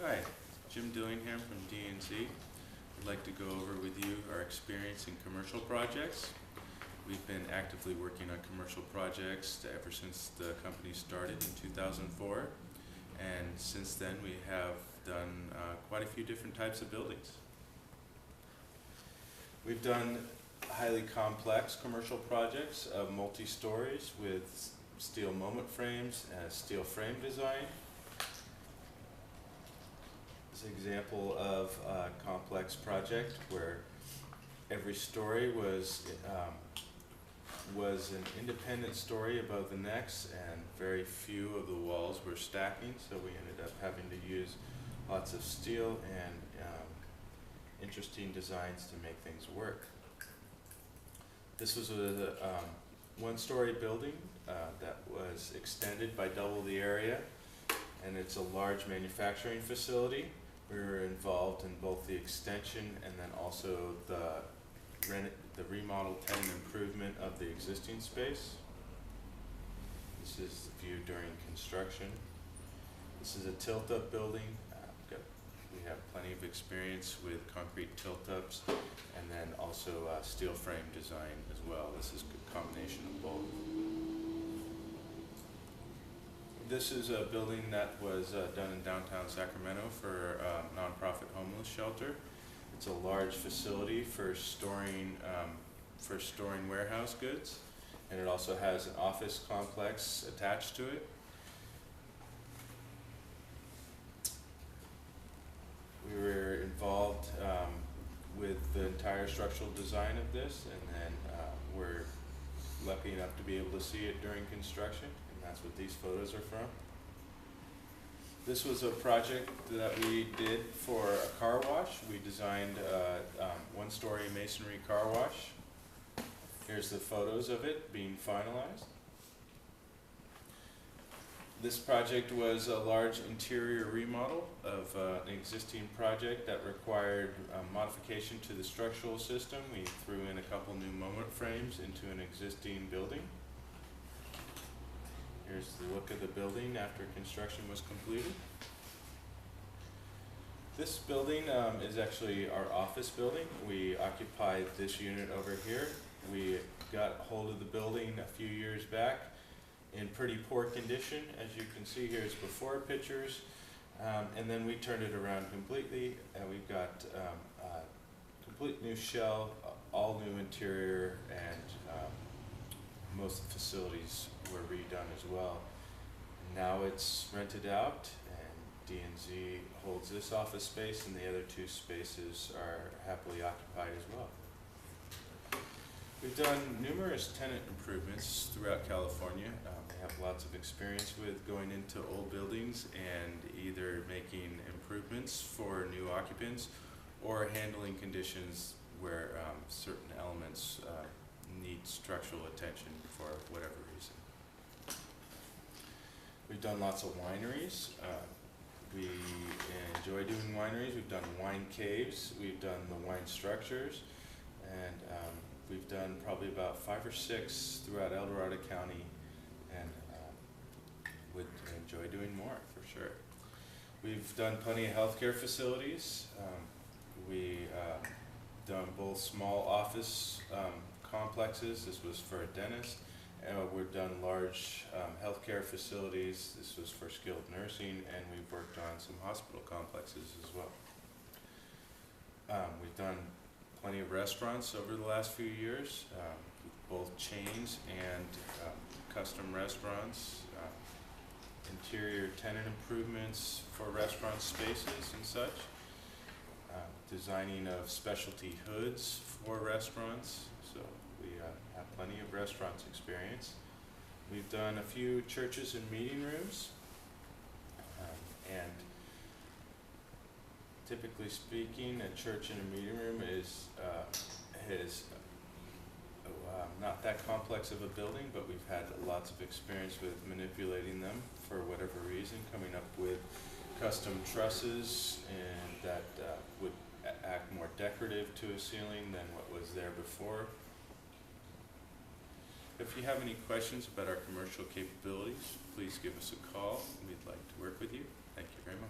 Hi, Jim Dillingham from D&Z. I'd like to go over with you our experience in commercial projects. We've been actively working on commercial projects ever since the company started in 2004, and since then we have done quite a few different types of buildings. We've done highly complex commercial projects of multi-stories with steel moment frames and a steel frame design. This is an example of a complex project where every story was an independent story above the next, and very few of the walls were stacking, so we ended up having to use lots of steel and interesting designs to make things work. This was a one-story building that was extended by double the area, and it's a large manufacturing facility. We were involved in both the extension and then also the remodel, tenant improvement of the existing space. This is the view during construction. This is a tilt-up building. We have plenty of experience with concrete tilt-ups and then also steel frame design as well. This is a combination of both. This is a building that was done in downtown Sacramento for a nonprofit homeless shelter. It's a large facility for storing warehouse goods, and it also has an office complex attached to it. We were involved with the entire structural design of this, and then we're lucky enough to be able to see it during construction, and that's what these photos are from. This was a project that we did for a car wash. We designed a one-story masonry car wash. Here's the photos of it being finalized. This project was a large interior remodel of an existing project that required modification to the structural system. We threw in a couple new moment frames into an existing building. Here's the look of the building after construction was completed. This building is actually our office building. We occupy this unit over here. We got hold of the building a few years back in pretty poor condition. As you can see, here's before pictures, and then we turned it around completely, and we've got a complete new shell, all new interior, and most of the facilities were redone as well. Now it's rented out, and D&Z holds this office space, and the other two spaces are happily occupied as well. We've done numerous tenant improvements throughout California. They have lots of experience with going into old buildings and either making improvements for new occupants or handling conditions where certain elements need structural attention for whatever reason. We've done lots of wineries. We enjoy doing wineries. We've done wine caves. We've done the wine structures, and we've done probably about 5 or 6 throughout El Dorado County, and would enjoy doing more for sure. We've done plenty of healthcare facilities. We done both small office complexes. This was for a dentist. We've done large healthcare facilities. This was for skilled nursing, and we've worked on some hospital complexes as well. We've done plenty of restaurants over the last few years, both chains and custom restaurants, interior tenant improvements for restaurant spaces and such, designing of specialty hoods for restaurants. So we have plenty of restaurants experience. We've done a few churches and meeting rooms, and typically speaking, a church and a meeting room is not that complex of a building, but we've had lots of experience with manipulating them for whatever reason, coming up with custom trusses and that would act more decorative to a ceiling than what was there before. If you have any questions about our commercial capabilities, please give us a call. We'd like to work with you. Thank you very much.